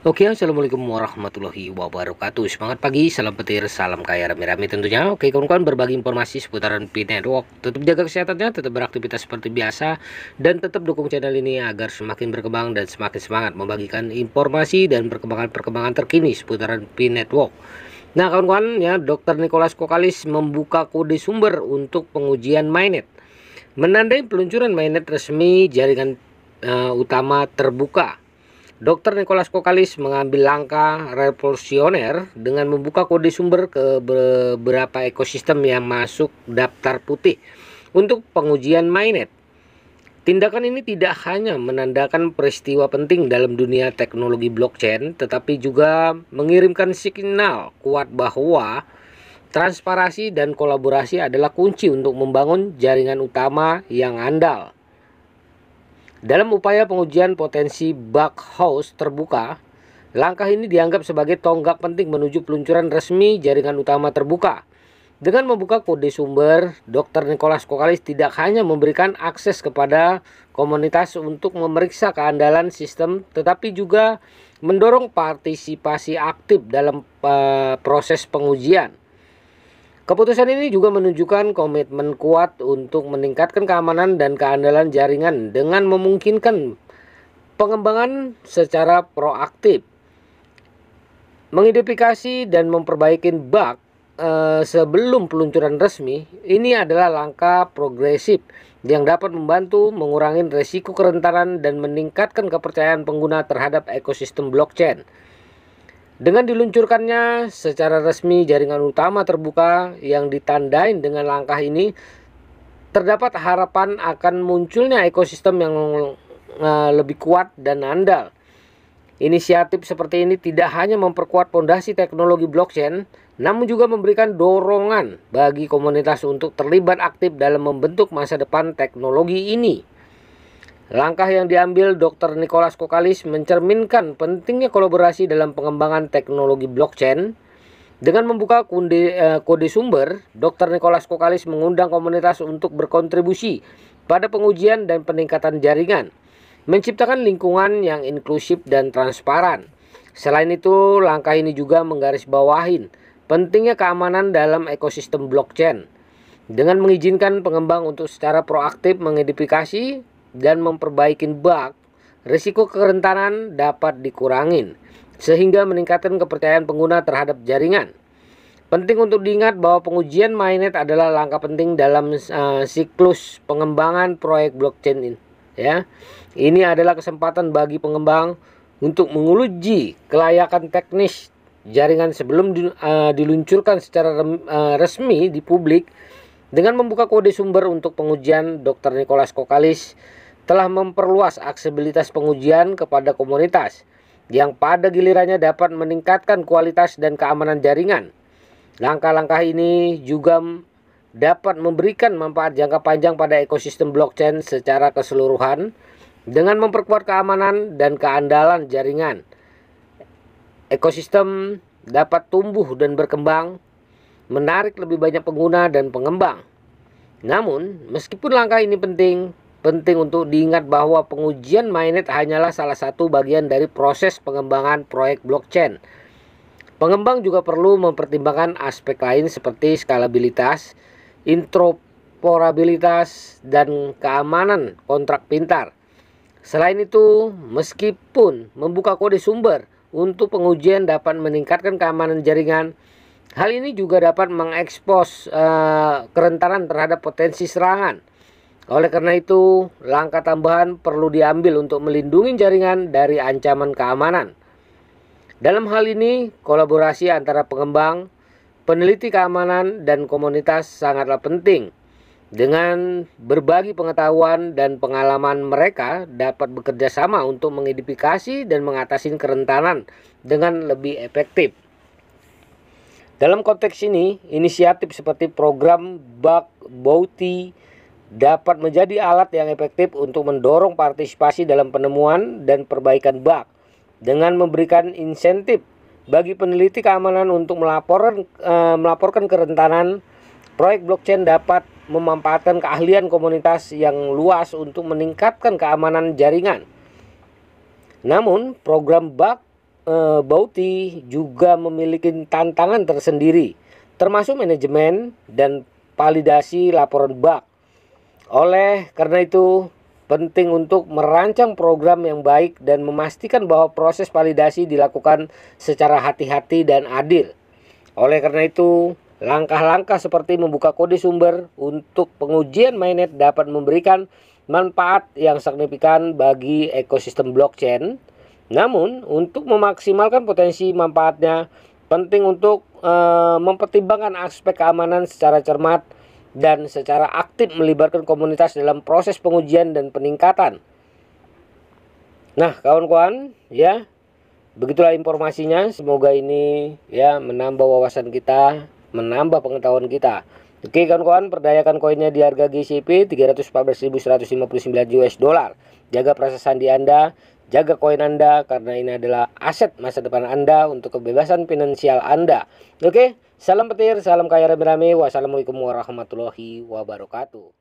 Oke, assalamualaikum warahmatullahi wabarakatuh. Semangat pagi, salam petir, salam kaya rame-rame tentunya. Oke, kawan-kawan, berbagi informasi seputaran P-Network. Tetap jaga kesehatannya, tetap beraktivitas seperti biasa, dan tetap dukung channel ini agar semakin berkembang dan semakin semangat membagikan informasi dan perkembangan-perkembangan terkini seputaran P-Network. Nah, kawan-kawan, ya, Dr. Nicholas Kokalis membuka kode sumber untuk pengujian mainnet, menandai peluncuran mainnet resmi jaringan utama terbuka. Dr. Nicholas Kokalis mengambil langkah revolusioner dengan membuka kode sumber ke beberapa ekosistem yang masuk daftar putih untuk pengujian mainnet. Tindakan ini tidak hanya menandakan peristiwa penting dalam dunia teknologi blockchain, tetapi juga mengirimkan signal kuat bahwa transparansi dan kolaborasi adalah kunci untuk membangun jaringan utama yang andal. Dalam upaya pengujian potensi bug house terbuka, langkah ini dianggap sebagai tonggak penting menuju peluncuran resmi jaringan utama terbuka. Dengan membuka kode sumber, Dr. Nicholas Kokalis tidak hanya memberikan akses kepada komunitas untuk memeriksa keandalan sistem, tetapi juga mendorong partisipasi aktif dalam proses pengujian. Keputusan ini juga menunjukkan komitmen kuat untuk meningkatkan keamanan dan keandalan jaringan dengan memungkinkan pengembangan secara proaktif, mengidentifikasi dan memperbaiki bug sebelum peluncuran resmi. Ini adalah langkah progresif yang dapat membantu mengurangi risiko kerentanan dan meningkatkan kepercayaan pengguna terhadap ekosistem blockchain. Dengan diluncurkannya secara resmi jaringan utama terbuka yang ditandai dengan langkah ini, terdapat harapan akan munculnya ekosistem yang lebih kuat dan andal. Inisiatif seperti ini tidak hanya memperkuat fondasi teknologi blockchain, namun juga memberikan dorongan bagi komunitas untuk terlibat aktif dalam membentuk masa depan teknologi ini. Langkah yang diambil Dr. Nicholas Kokalis mencerminkan pentingnya kolaborasi dalam pengembangan teknologi blockchain. Dengan membuka kode sumber, Dr. Nicholas Kokalis mengundang komunitas untuk berkontribusi pada pengujian dan peningkatan jaringan, menciptakan lingkungan yang inklusif dan transparan. Selain itu, langkah ini juga menggarisbawahi pentingnya keamanan dalam ekosistem blockchain, dengan mengizinkan pengembang untuk secara proaktif mengidentifikasi dan memperbaiki bug, risiko kerentanan dapat dikurangi, sehingga meningkatkan kepercayaan pengguna terhadap jaringan. Penting untuk diingat bahwa pengujian mainnet adalah langkah penting dalam siklus pengembangan proyek blockchain ini. Ya, ini adalah kesempatan bagi pengembang untuk menguji kelayakan teknis jaringan sebelum diluncurkan secara resmi di publik. Dengan membuka kode sumber untuk pengujian, Dr. Nicholas Kokalis telah memperluas aksesibilitas pengujian kepada komunitas yang pada gilirannya dapat meningkatkan kualitas dan keamanan jaringan. Langkah-langkah ini juga dapat memberikan manfaat jangka panjang pada ekosistem blockchain secara keseluruhan dengan memperkuat keamanan dan keandalan jaringan. Ekosistem dapat tumbuh dan berkembang, menarik lebih banyak pengguna dan pengembang. Namun, meskipun langkah ini penting untuk diingat bahwa pengujian mainnet hanyalah salah satu bagian dari proses pengembangan proyek blockchain. Pengembang juga perlu mempertimbangkan aspek lain seperti skalabilitas, interoperabilitas, dan keamanan kontrak pintar. Selain itu, meskipun membuka kode sumber untuk pengujian dapat meningkatkan keamanan jaringan, hal ini juga dapat mengekspos kerentanan terhadap potensi serangan. Oleh karena itu, langkah tambahan perlu diambil untuk melindungi jaringan dari ancaman keamanan. Dalam hal ini, kolaborasi antara pengembang, peneliti keamanan, dan komunitas sangatlah penting. Dengan berbagi pengetahuan dan pengalaman, mereka dapat bekerja sama untuk mengidentifikasi dan mengatasi kerentanan dengan lebih efektif. Dalam konteks ini, inisiatif seperti program Bug Bounty dapat menjadi alat yang efektif untuk mendorong partisipasi dalam penemuan dan perbaikan bug, dengan memberikan insentif bagi peneliti keamanan untuk melaporkan kerentanan. Proyek blockchain dapat memanfaatkan keahlian komunitas yang luas untuk meningkatkan keamanan jaringan. Namun, program bug Bauti juga memiliki tantangan tersendiri, termasuk manajemen dan validasi laporan bug. Oleh karena itu, penting untuk merancang program yang baik dan memastikan bahwa proses validasi dilakukan secara hati-hati dan adil. Oleh karena itu, langkah-langkah seperti membuka kode sumber untuk pengujian mainnet dapat memberikan manfaat yang signifikan bagi ekosistem blockchain. Namun, untuk memaksimalkan potensi manfaatnya, penting untuk mempertimbangkan aspek keamanan secara cermat dan secara aktif melibatkan komunitas dalam proses pengujian dan peningkatan. Nah, kawan-kawan, ya, begitulah informasinya. Semoga ini ya menambah wawasan kita, menambah pengetahuan kita. Oke kawan-kawan, perdayakan koinnya di harga GCP 314.159 US dollar. Jaga prasasti sandi Anda, jaga koin Anda karena ini adalah aset masa depan Anda untuk kebebasan finansial Anda. Oke, salam petir, salam kaya rame-rame. Wassalamualaikum warahmatullahi wabarakatuh.